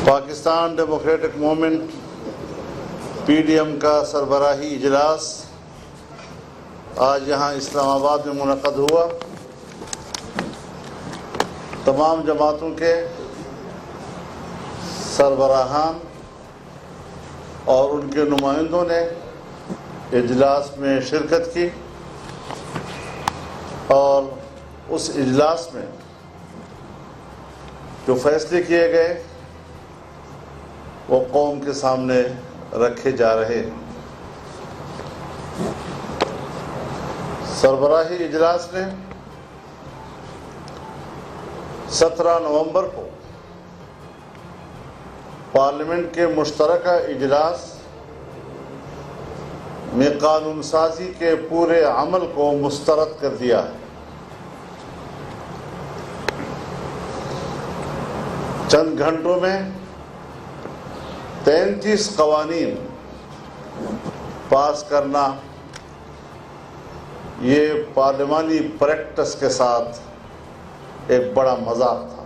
Pakistan Democratic Movement P D M کا سربراہی اجلاس آج یہاں اسلام آباد میں منعقد ہوا۔ تمام جماعتوں کے سربراہان اور ان کے نمائندوں نے اجلاس میں شرکت کی اور اس اجلاس میں جو فیصلے کیے گئے وہ قوم کے سامنے رکھے جا رہے ہیں۔ سربراہی اجلاس نے 17 نومبر کو پارلیمنٹ کے مشترکہ اجلاس میں قانون سازی کے پورے عمل کو مسترد کر دیا ہے۔ چند گھنٹوں میں 33 قوانین پاس کرنا یہ پارلیمانی پریکٹس کے ساتھ ایک بڑا مذاق تھا۔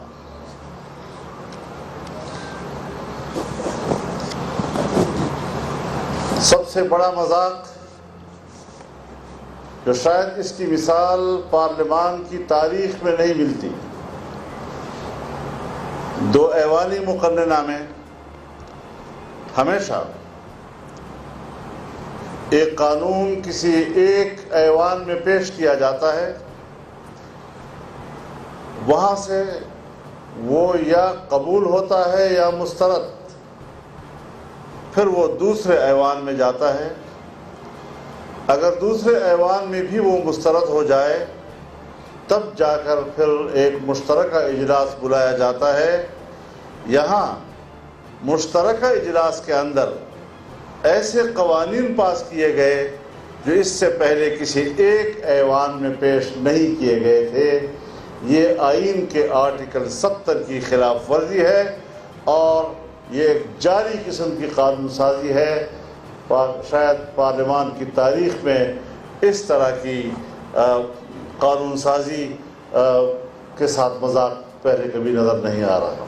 سب سے بڑا مذاق جو شاید اس کی مثال پارلیمان کی تاریخ میں نہیں ملتی، 2 ایوانی مقننہ میں ہمیشہ ایک قانون کسی ایک ایوان میں پیش کیا جاتا ہے، وہاں سے وہ یا قبول ہوتا ہے یا مسترد، پھر وہ دوسرے ایوان میں جاتا ہے۔ اگر دوسرے ایوان میں بھی وہ مسترد ہو جائے تب جا کر پھر ایک مشترکہ اجلاس بلایا جاتا ہے۔ یہاں مشترکہ اجلاس کے اندر ایسے قوانین پاس کیے گئے جو اس سے پہلے کسی ایک ایوان میں پیش نہیں کیے گئے تھے۔ یہ آئین کے آرٹیکل 70 کی خلاف ورزی ہے اور یہ ایک جعلی قسم کی قانون سازی ہے۔ شاید پارلیمان کی تاریخ میں اس طرح کی قانون سازی کے ساتھ مذاق پہلے کبھی نظر نہیں آ رہا۔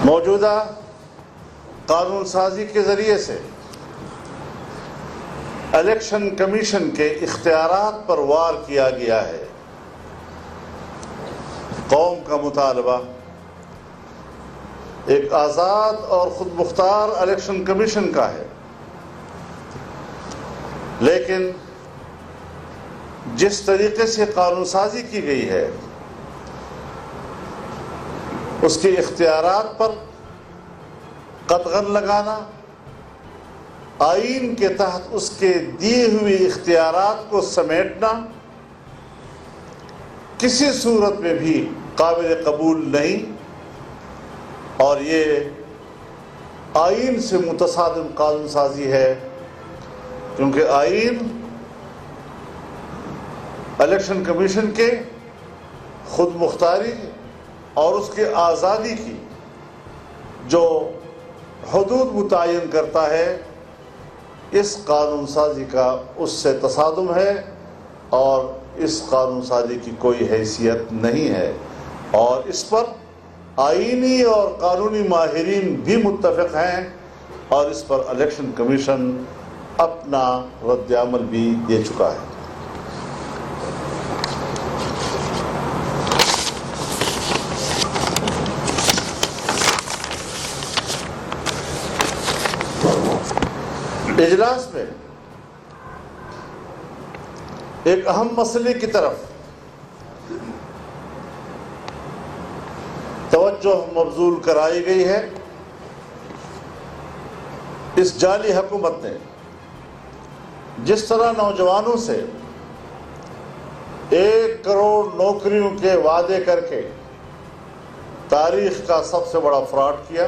موجودہ قانون سازی کے ذریعے سے الیکشن کمیشن کے اختیارات پر وار کیا گیا ہے۔ قوم کا مطالبہ ایک آزاد اور خود مختار الیکشن کمیشن کا ہے، لیکن جس طریقے سے قانون سازی کی گئی ہے اس کے اختیارات پر قدغن لگانا، آئین کے تحت اس کے دیے ہوئے اختیارات کو سمیٹنا کسی صورت میں بھی قابل قبول نہیں، اور یہ آئین سے متصادم قانون سازی ہے، کیونکہ آئین الیکشن کمیشن کے خود مختاری اور اس کے آزادی کی جو حدود متعین کرتا ہے، اس قانون سازی کا اس سے تصادم ہے اور اس قانون سازی کی کوئی حیثیت نہیں ہے، اور اس پر آئینی اور قانونی ماہرین بھی متفق ہیں، اور اس پر الیکشن کمیشن اپنا رد عمل بھی دے چکا ہے۔ اجلاس میں ایک اہم مسئلے کی طرف توجہ مبذول کرائی گئی ہے۔ اس جعلی حکومت نے جس طرح نوجوانوں سے 1 کروڑ نوکریوں کے وعدے کر کے تاریخ کا سب سے بڑا فراڈ کیا،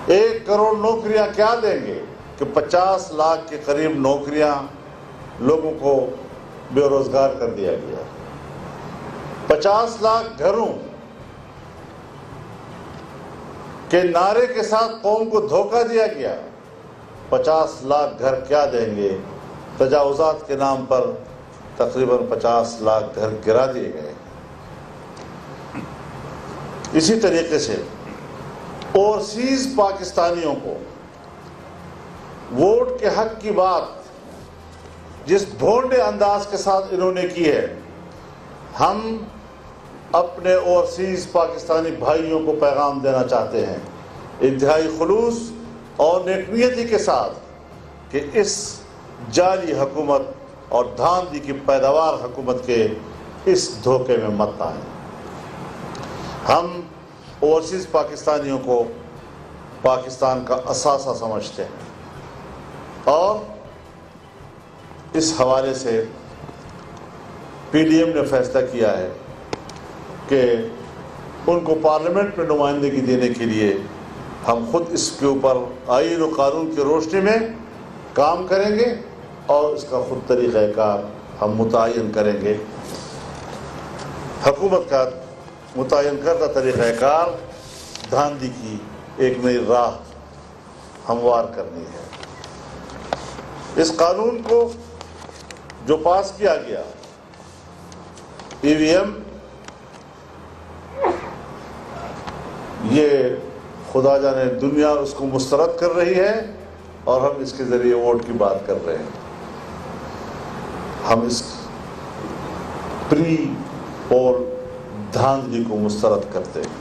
1 کروڑ نوکریاں کیا دیں گے کہ 50 لاکھ کے قریب نوکریاں لوگوں کو بے روزگار کر دیا گیا، 50 لاکھ گھروں کے نعرے کے ساتھ قوم کو دھوکہ دیا گیا۔ 50 لاکھ گھر کیا دیں گے تجاوزات کے نام پر تقریباً 50 لاکھ گھر گرا دیے گئے. اسی طریقے سے اوورسیز پاکستانیوں کو ووٹ کے حق کی بات جس بھونڈے انداز کے ساتھ انہوں نے کی ہے، ہم اپنے اوورسیز پاکستانی بھائیوں کو پیغام دینا چاہتے ہیں انتہائی خلوص اور نیک نیتی کے ساتھ کہ اس جعلی حکومت اور دھاندلی کی پیداوار حکومت کے اس دھوکے میں مت آئیں. ہم اوورسیز پاکستانیوں کو پاکستان کا اثاثہ سمجھتے ہیں اور اس حوالے سے پی ڈی ایم نے فیصلہ کیا ہے کہ ان کو پارلیمنٹ میں نمائندگی دینے کے لیے ہم خود اس کے اوپر آئین و قانون کی روشنی میں کام کریں گے اور اس کا خود طریقہ کار ہم متعین کریں گے. حکومت کا متعین کردہ طریقہ کار دھاندلی کی ایک نئی راہ ہموار کرنی ہے. اس قانون کو جو پاس کیا گیا ای وی ایم، یہ خدا جانے دنیا اس کو مسترد کر رہی ہے اور ہم اس کے ذریعے ووٹ کی بات کر رہے ہیں. ہم اس پری پول دھاندلی کو مسترد کرتے ہیں.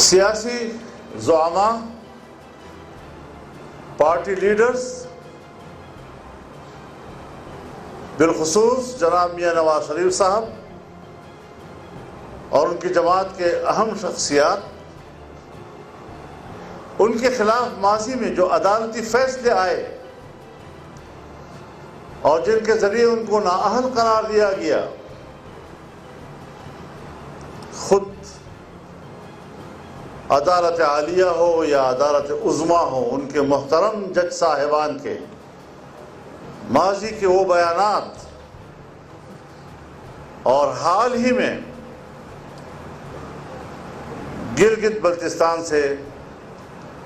سیاسی زعماء، پارٹی لیڈرز، بالخصوص جناب میاں نواز شریف صاحب اور ان کی جماعت کے اہم شخصیات، ان کے خلاف ماضی میں جو عدالتی فیصلے آئے اور جن کے ذریعے ان کو نااہل قرار دیا گیا، خود عدالت عالیہ ہو یا عدالت عظمیٰ ہو، ان کے محترم جج صاحبان کے ماضی کے وہ بیانات اور حال ہی میں گلگت بلتستان سے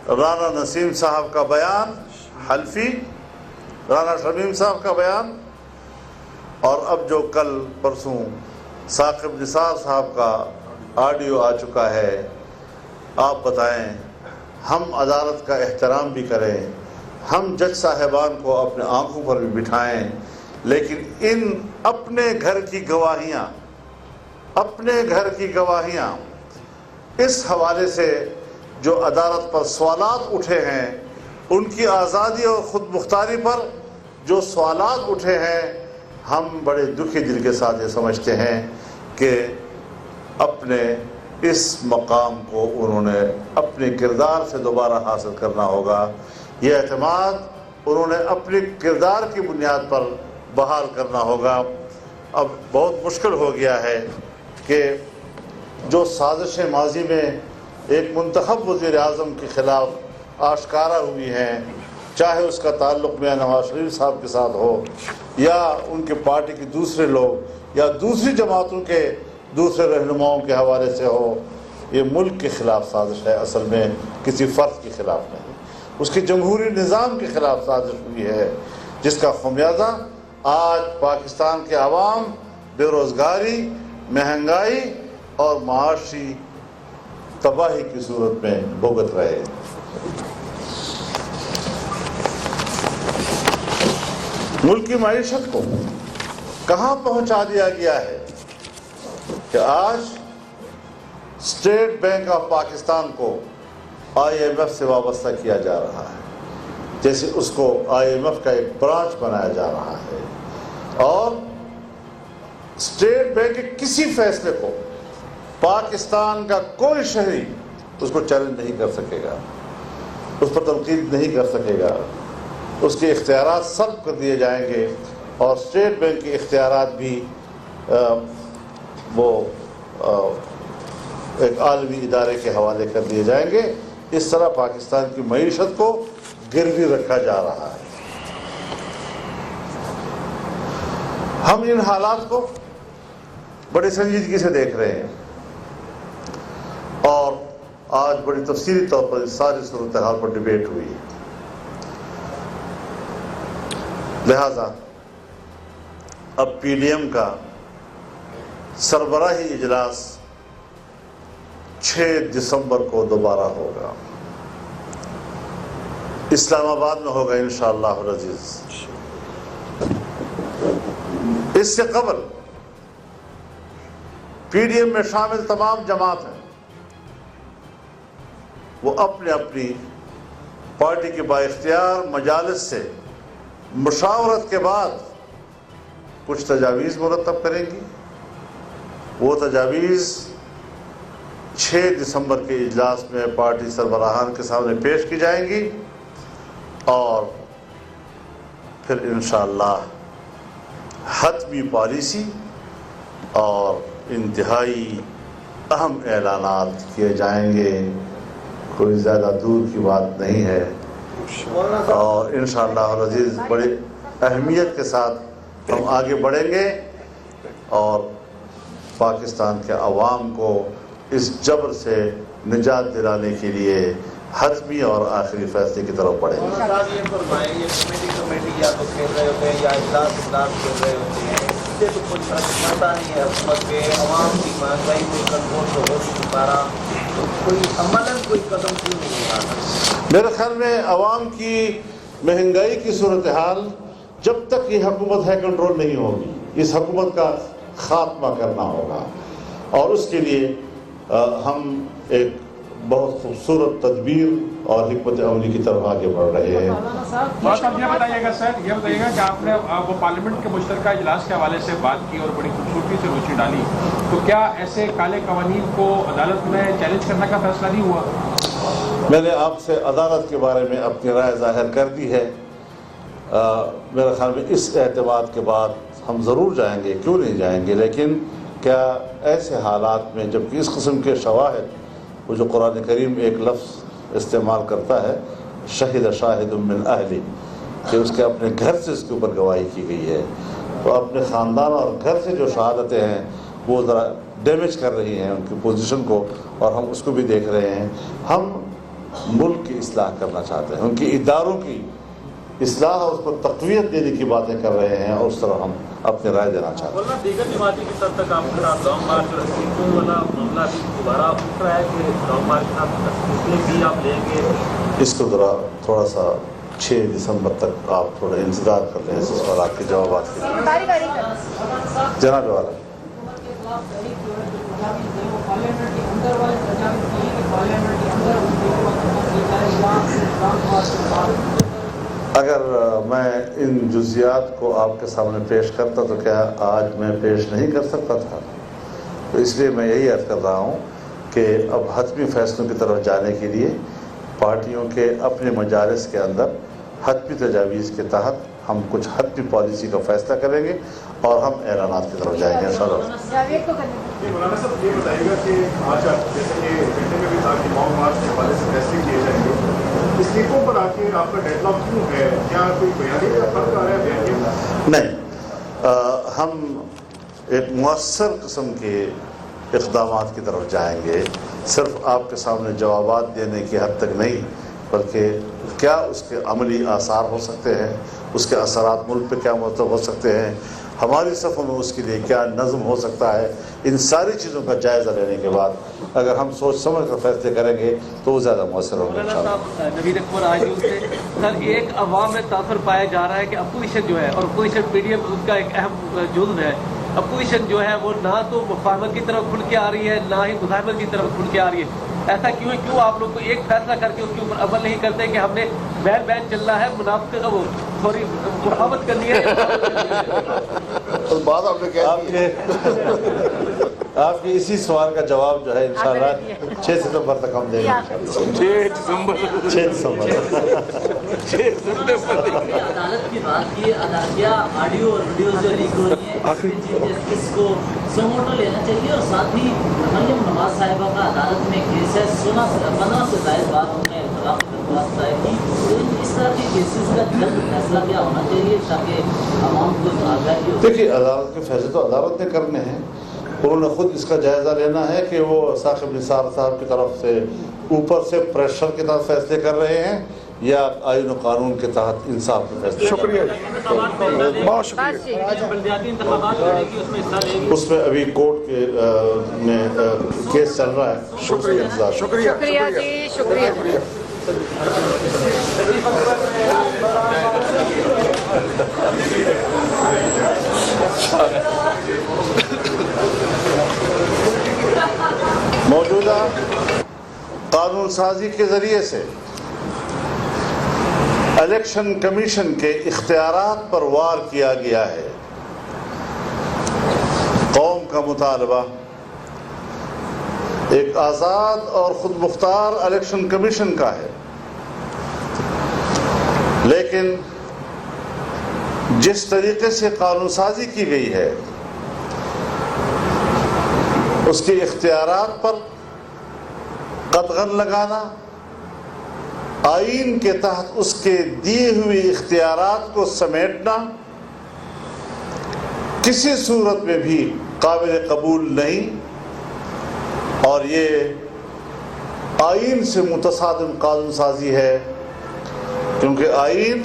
رانا نسیم صاحب کا بیان حلفی، رانا شمیم صاحب کا بیان، اور اب جو کل پرسوں ثاقب نثار صاحب کا آڈیو آ چکا ہے، آپ بتائیں. ہم عدالت کا احترام بھی کریں، ہم جج صاحبان کو اپنے آنکھوں پر بھی بٹھائیں، لیکن ان اپنے گھر کی گواہیاں اس حوالے سے جو عدالت پر سوالات اٹھے ہیں، ان کی آزادی اور خود مختاری پر جو سوالات اٹھے ہیں، ہم بڑے دکھی دل کے ساتھ یہ سمجھتے ہیں کہ اپنے اس مقام کو انہوں نے اپنے کردار سے دوبارہ حاصل کرنا ہوگا. یہ اعتماد انہوں نے اپنے کردار کی بنیاد پر بحال کرنا ہوگا. اب بہت مشکل ہو گیا ہے کہ جو سازشیں ماضی میں ایک منتخب وزیر اعظم کے خلاف آشکارا ہوئی ہیں، چاہے اس کا تعلق میاں نواز شریف صاحب کے ساتھ ہو یا ان کے پارٹی کے دوسرے لوگ یا دوسری جماعتوں کے دوسرے رہنماؤں کے حوالے سے ہو، یہ ملک کے خلاف سازش ہے، اصل میں کسی فرد کے خلاف نہیں، اس کے جمہوری نظام کے خلاف سازش ہوئی ہے، جس کا خمیازہ آج پاکستان کے عوام بے روزگاری، مہنگائی اور معاشی تباہی کی صورت میں بھگت رہے ہیں. ملک کی معیشت کو کہاں پہنچا دیا گیا ہے کہ آج اسٹیٹ بینک آف پاکستان کو آئی ایم ایف سے وابستہ کیا جا رہا ہے، جیسے اس کو آئی ایم ایف کا ایک برانچ بنایا جا رہا ہے، اور اسٹیٹ بینک کے کسی فیصلے کو پاکستان کا کوئی شہری اس کو چیلنج نہیں کر سکے گا، اس پر تنقید نہیں کر سکے گا. اس کے اختیارات سلب کر دیے جائیں گے اور اسٹیٹ بینک کے اختیارات بھی وہ ایک عالمی ادارے کے حوالے کر دیے جائیں گے. اس طرح پاکستان کی معیشت کو گروی رکھا جا رہا ہے. ہم ان حالات کو بڑی سنجیدگی سے دیکھ رہے ہیں اور آج بڑی تفصیلی طور پر اس ساری صورتحال پر ڈبیٹ ہوئی ہے. لہذا اب پی ڈی ایم کا سربراہی اجلاس 6 دسمبر کو دوبارہ ہوگا. اسلام آباد میں ہوگا انشاءاللہ العزیز. اس سے قبل پی ڈی ایم میں شامل تمام جماعت ہیں وہ اپنے اپنی پارٹی کے بااختیار مجالس سے مشاورت کے بعد کچھ تجاویز مرتب کریں گی. وہ تجاویز 6 دسمبر کے اجلاس میں پارٹی سربراہان کے سامنے پیش کی جائیں گی اور پھر انشاءاللہ حتمی پالیسی اور انتہائی اہم اعلانات کیے جائیں گے. کوئی زیادہ دور کی بات نہیں ہے اور انشاءاللہ العزیز بڑی اہمیت کے ساتھ ہم آگے بڑھیں گے اور پاکستان کے عوام کو اس جبر سے نجات دلانے کے لیے حتمی اور آخری فیصلے کی طرف بڑھیں گے. یہ فرمائیں یہ کمیٹی یا تو کھیل رہے ہوتے ہیں یا اجلاس کھیل رہے ہوتے ہیں. اس سے تو کچھ پتہ نہیں ہے حکومت کے عوام کی مہنگائی کو کنٹرول تو ہو نہیں پا رہا تو کوئی عملاً کوئی قدم کیوں نہیں ہو رہا؟ میرے خیال میں عوام کی مہنگائی کی صورتحال جب تک یہ حکومت ہے کنٹرول نہیں ہوگی. اس حکومت کا خاتمہ کرنا ہوگا اور اس کے لیے ہم ایک بہت خوبصورت تدبیر اور حکمت عملی کی طرف آگے بڑھ رہے ہیں. صاحب یہ بتائیے گا سر یہ بتائیے گا کہ آپ نے وہ پارلیمنٹ کے مشترکہ اجلاس کے حوالے سے بات کی اور بڑی خوبصورتی سے روشنی ڈالی تو کیا ایسے کالے قوانین کو عدالت میں چیلنج کرنے کا فیصلہ نہیں ہوا؟ میں نے آپ سے عدالت کے بارے میں اپنی رائے ظاہر کر دی ہے. میرے خیال میں اس اعتماد کے بعد ہم ضرور جائیں گے, کیوں نہیں جائیں گے, لیکن کیا ایسے حالات میں جبکہ اس قسم کے شواہد وہ جو قرآن کریم ایک لفظ استعمال کرتا ہے شہد شاہد من اہلی کہ اس کے اپنے گھر سے اس کے اوپر گواہی کی گئی ہے تو اپنے خاندان اور گھر سے جو شہادتیں ہیں وہ ذرا ڈیمیج کر رہی ہیں ان کی پوزیشن کو اور ہم اس کو بھی دیکھ رہے ہیں. ہم ملک کی اصلاح کرنا چاہتے ہیں, ان کی اداروں کی اصلاح اور اس پر تقویت دینے کی باتیں کر رہے ہیں اور اس طرح ہم اپنی رائے دینا چاہتے ہیں. دیگر جماعتی کی طرف تک آپ کا لانگ مارچ اور استعفوں والا معاملہ بھی دوبارہ اٹھ رہا ہے کہ لانگ مارچ کا استعفے بھی آپ لیں گے؟ اس کو ذرا تھوڑا سا 6 دسمبر تک آپ تھوڑا انتظار کر لیں اس سوالات کے جوابات کے لیے. جناب والا اگر میں ان جزیات کو آپ کے سامنے پیش کرتا تو کیا آج میں پیش نہیں کر سکتا تھا؟ تو اس لیے میں یہی عرض کر رہا ہوں کہ اب حتمی فیصلوں کی طرف جانے کے لیے پارٹیوں کے اپنے مجالس کے اندر حتمی تجاویز کے تحت ہم کچھ حتمی پالیسی کا فیصلہ کریں گے اور ہم اعلانات کی طرف جائیں گے انشاءاللہ. مولانا صاحب یہ بتائیے گا کہ آج جیسے کہ گھنٹے میں بھی تھا کہ لانگ مارچ کے حوالے سے فیصلے کیے جائیں گے, استعفوں پر آ کے آپ کا ڈیڈ لاک کیوں ہے؟ کیا کوئی بیانی کا فرق آ رہا ہے بیانی؟ نہیں, ہم ایک مؤثر قسم کے اقدامات کی طرف جائیں گے. صرف آپ کے سامنے جوابات دینے کی حد تک نہیں بلکہ کیا اس کے عملی آثار ہو سکتے ہیں, اس کے اثرات ملک پہ کیا مرتب ہو سکتے ہیں, ہماری صفوں میں اس کے لیے کیا نظم ہو سکتا ہے, ان ساری چیزوں کا جائزہ لینے کے بعد اگر ہم سوچ سمجھ کر فیصلے کریں گے تو وہ زیادہ مؤثر ہوں گے انشاءاللہ. نوید اکبر آج سے سر ایک عوام میں تاثر پایا جا رہا ہے کہ اپوزیشن جو ہے اور اپوزیشن پی ڈی ایم ان کا ایک اہم جزو ہے. اپوزیشن جو ہے وہ نہ تو مفاہمت کی طرف کھل کے آ رہی ہے نہ ہی مزاحمت کی طرف کھل کے آ رہی ہے. ایسا کیوں ہے؟ کیوں آپ لوگ کو ایک فیصلہ کر کے اس کے اوپر عمل نہیں کرتے کہ ہم نے بین چلنا ہے مفاہمت کرنی ہے؟ بات آپ نے کہا آپ کے اسی سوال کا جواب جو ہے انشاءاللہ 6 ستمبر تک ہم دیں گے. 6 دسمبر عدالت کی بات کی کیا آڈیو اور ویڈیوز جو لیک ہو رہی ہیں چیف جسٹس کو سموٹو لینا چاہیے اور ساتھ ہی مریم نواز صاحبہ کا عدالت میں کیس ہے 15 سے زائد بار انہوں نے اختلاف درخواست دائر کی. اس طرح کے کیسز کا جلد فیصلہ کیا ہونا چاہیے تاکہ عوام کو آگاہی ہو؟ دیکھیے عدالت کے فیصلے تو عدالت نے کرنے ہیں انہوں نے خود اس کا جائزہ لینا ہے کہ وہ ثاقب نثار صاحب کی طرف سے اوپر سے پریشر کے تحت فیصلے کر رہے ہیں یا آئین و قانون کے تحت انصاف کے فیصلے. شکریہ بہت شکریہ. بلدیاتی انتخابات کرنے کی اس میں حصہ لے گی. اس میں ابھی کورٹ کے میں کیس چل رہا ہے. شکریہ شکریہ شکریہ جی شکریہ. موجودہ قانون سازی کے ذریعے سے الیکشن کمیشن کے اختیارات پر وار کیا گیا ہے. قوم کا مطالبہ ایک آزاد اور خود مختار الیکشن کمیشن کا ہے، لیکن جس طریقے سے قانون سازی کی گئی ہے اس کے اختیارات پر قدغن لگانا، آئین کے تحت اس کے دیے ہوئے اختیارات کو سمیٹنا کسی صورت میں بھی قابل قبول نہیں، اور یہ آئین سے متصادم قانون سازی ہے، کیونکہ آئین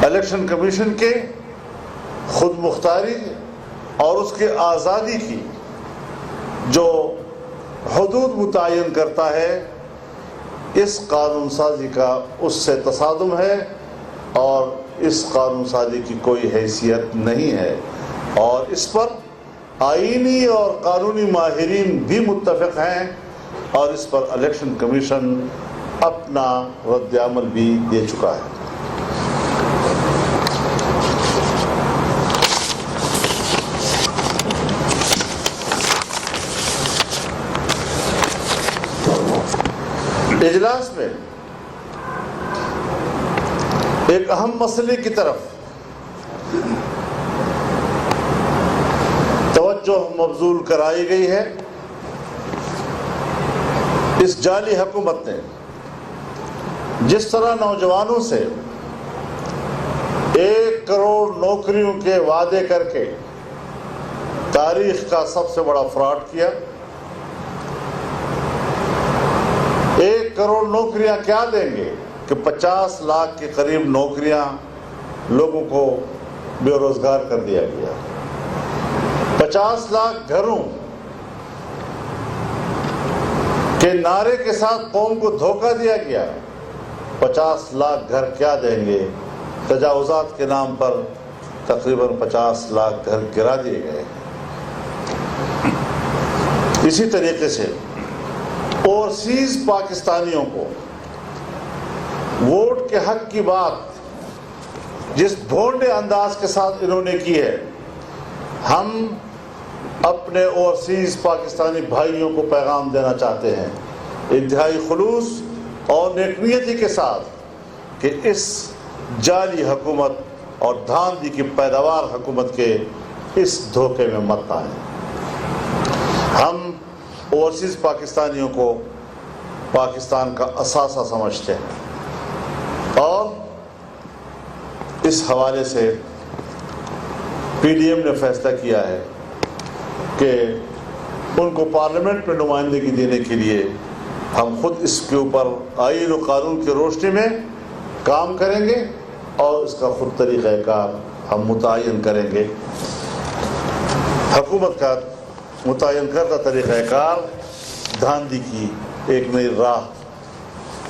الیکشن کمیشن کے خود مختاری اور اس کے آزادی کی جو حدود متعین کرتا ہے، اس قانون سازی کا اس سے تصادم ہے اور اس قانون سازی کی کوئی حیثیت نہیں ہے. اور اس پر آئینی اور قانونی ماہرین بھی متفق ہیں، اور اس پر الیکشن کمیشن اپنا رد عمل بھی دے چکا ہے. اجلاس میں ایک اہم مسئلے کی طرف توجہ مبذول کرائی گئی ہے. اس جعلی حکومت نے جس طرح نوجوانوں سے 1 کروڑ نوکریوں کے وعدے کر کے تاریخ کا سب سے بڑا فراڈ کیا. 1 کروڑ نوکریاں کیا دیں گے کہ 50 لاکھ کے قریب نوکریاں لوگوں کو بے روزگار کر دیا گیا. 50 لاکھ گھروں کے نعرے کے ساتھ قوم کو دھوکہ دیا گیا. 50 لاکھ گھر کیا دیں گے؟ تجاوزات کے نام پر تقریباً 50 لاکھ گھر گرا دیے گئے. اسی طریقے سے اوورسیز پاکستانیوں کو ووٹ کے حق کی بات جس بھونڈے انداز کے ساتھ انہوں نے کی ہے، ہم اپنے اوورسیز پاکستانی بھائیوں کو پیغام دینا چاہتے ہیں انتہائی خلوص اور نیکنیتی کے ساتھ کہ اس جعلی حکومت اور دھاندلی کی پیداوار حکومت کے اس دھوکے میں مت آئیں. ہم اوورسیز پاکستانیوں کو پاکستان کا اثاثہ سمجھتے ہیں، اور اس حوالے سے پی ڈی ایم نے فیصلہ کیا ہے کہ ان کو پارلیمنٹ میں نمائندگی دینے کے لیے ہم خود اس کے اوپر آئین و قانون کی روشنی میں کام کریں گے اور اس کا خود طریقہ کار ہم متعین کریں گے. حکومت کا متعین کردہ طریقہ کار دھاندلی کی ایک نئی راہ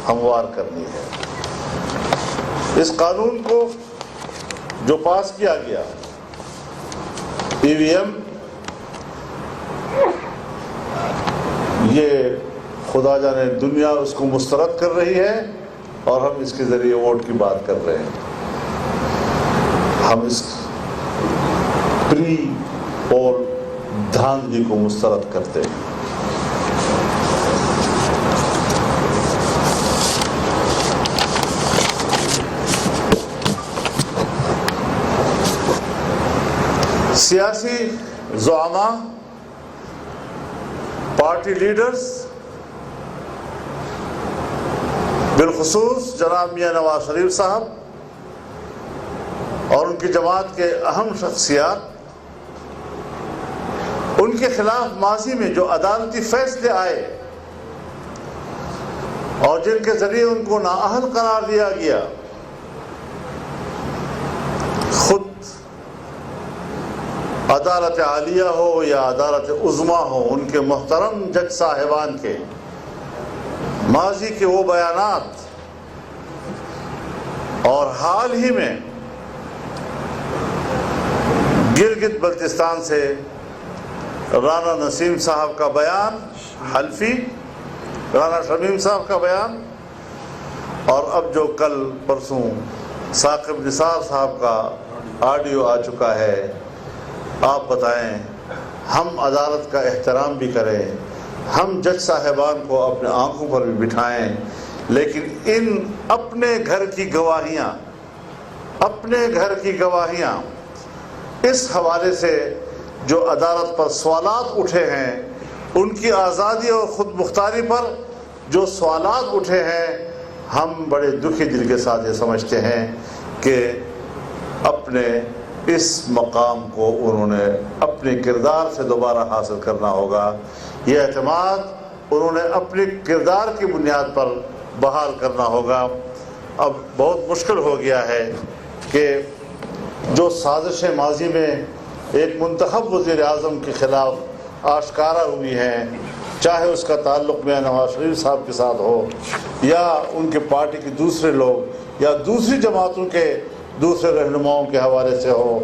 ہموار کرنی ہے. اس قانون کو جو پاس کیا گیا، ای وی ایم، یہ خدا جانے دنیا اس کو مسترد کر رہی ہے اور ہم اس کے ذریعے ووٹ کی بات کر رہے ہیں. ہم اس پری پول دھاندلی کو مسترد کرتے ہیں. سیاسی زعماء، پارٹی لیڈرز، بالخصوص جناب میاں نواز شریف صاحب اور ان کی جماعت کے اہم شخصیات کے خلاف ماضی میں جو عدالتی فیصلے آئے اور جن کے ذریعے ان کو نااہل قرار دیا گیا، خود عدالت عالیہ ہو یا عدالت عظمیٰ ہو، ان کے محترم جج صاحبان کے ماضی کے وہ بیانات، اور حال ہی میں گلگت بلتستان سے رانا نسیم صاحب کا بیان حلفی، رانا شمیم صاحب کا بیان، اور اب جو کل پرسوں ثاقب نثار صاحب کا آڈیو آ چکا ہے، آپ بتائیں، ہم عدالت کا احترام بھی کریں، ہم جج صاحبان کو اپنے آنکھوں پر بھی بٹھائیں، لیکن ان اپنے گھر کی گواہیاں اس حوالے سے جو عدالت پر سوالات اٹھے ہیں، ان کی آزادی اور خود مختاری پر جو سوالات اٹھے ہیں، ہم بڑے دکھی دل کے ساتھ یہ سمجھتے ہیں کہ اپنے اس مقام کو انہوں نے اپنے کردار سے دوبارہ حاصل کرنا ہوگا۔ یہ اعتماد انہوں نے اپنے کردار کی بنیاد پر بحال کرنا ہوگا۔ اب بہت مشکل ہو گیا ہے کہ جو سازشیں ماضی میں ایک منتخب وزیر اعظم کے خلاف آشکارا ہوئی ہیں، چاہے اس کا تعلق میاں نواز شریف صاحب کے ساتھ ہو یا ان کے پارٹی کے دوسرے لوگ یا دوسری جماعتوں کے دوسرے رہنماؤں کے حوالے سے ہو،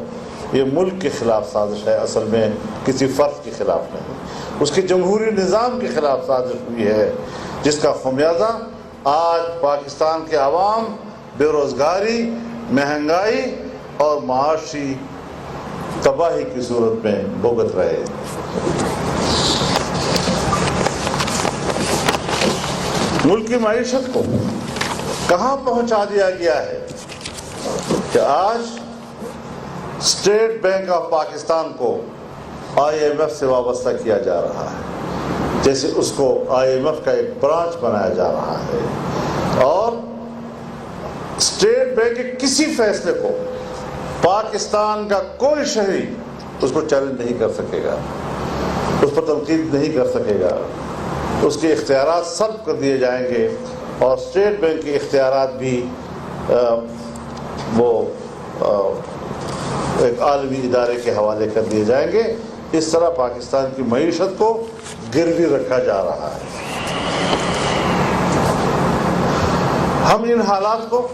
یہ ملک کے خلاف سازش ہے، اصل میں کسی فرد کے خلاف نہیں، اس کے جمہوری نظام کے خلاف سازش ہوئی ہے، جس کا خمیازہ آج پاکستان کے عوام بے روزگاری، مہنگائی اور معاشی تباہی کی صورت میں بھگت رہے۔ ملک کی معیشت کو کہاں پہنچا دیا گیا ہے کہ آج اسٹیٹ بینک آف پاکستان کو IMF سے وابستہ کیا جا رہا ہے، جیسے اس کو IMF کا ایک برانچ بنایا جا رہا ہے، اور اسٹیٹ بینک کے کسی فیصلے کو پاکستان کا کوئی شہری اس کو چیلنج نہیں کر سکے گا، اس پر تنقید نہیں کر سکے گا، اس کے اختیارات سلب کر دیے جائیں گے، اور اسٹیٹ بینک کے اختیارات بھی وہ ایک عالمی ادارے کے حوالے کر دیے جائیں گے۔ اس طرح پاکستان کی معیشت کو گروی رکھا جا رہا ہے۔ ہم ان حالات کو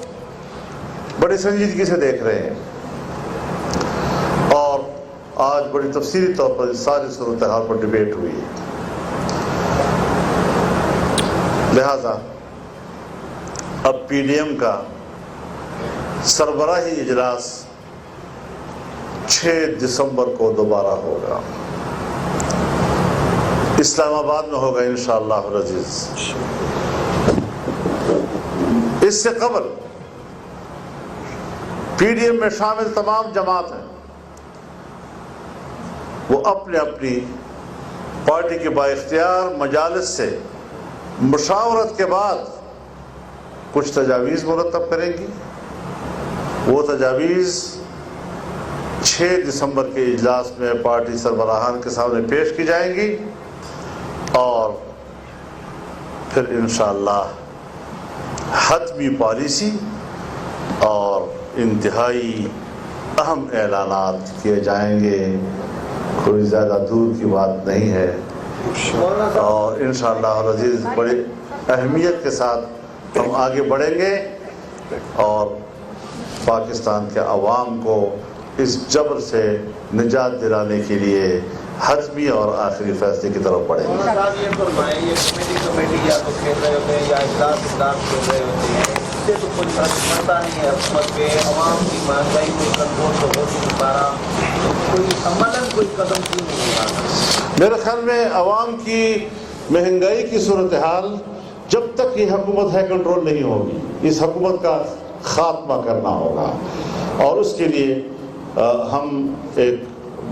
بڑی سنجیدگی سے دیکھ رہے ہیں، اور آج بڑی تفصیلی طور پر اس ساری صورتحال پر ڈیبیٹ ہوئی ہے۔ لہذا اب PDM کا سربراہی اجلاس 6 دسمبر کو دوبارہ ہوگا، اسلام آباد میں ہوگا انشاءاللہ العزیز۔ اس سے قبل PDM میں شامل تمام جماعتیں وہ اپنے اپنی پارٹی کے بااختیار مجالس سے مشاورت کے بعد کچھ تجاویز مرتب کریں گی۔ وہ تجاویز 6 دسمبر کے اجلاس میں پارٹی سربراہان کے سامنے پیش کی جائیں گی، اور پھر انشاءاللہ حتمی پالیسی اور انتہائی اہم اعلانات کیے جائیں گے۔ کوئی زیادہ دور کی بات نہیں ہے، اور انشاءاللہ العزیز بڑی اہمیت کے ساتھ ہم آگے بڑھیں گے، اور پاکستان کے عوام کو اس جبر سے نجات دلانے کے لیے حتمی اور آخری فیصلے کی طرف بڑھیں گے۔ صاحب یہ فرمائیں، یہ کمیٹی یا تو کھیل رہے ہوتے ہیں یا اجلاس کھیل رہے ہوتے ہیں، اس سے تو کوئی فرق پڑتا نہیں ہے حکومت پہ، عوام کی مہنگائی کو کنٹرول تو ہو نہیں پا رہا، کوئی عملاً کوئی قدم کیوں نہیں اٹھاتا؟ میرے خیال میں عوام کی مہنگائی کی صورتحال جب تک یہ حکومت ہے کنٹرول نہیں ہوگی۔ اس حکومت کا خاتمہ کرنا ہوگا، اور اس کے لیے ہم ایک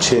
6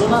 15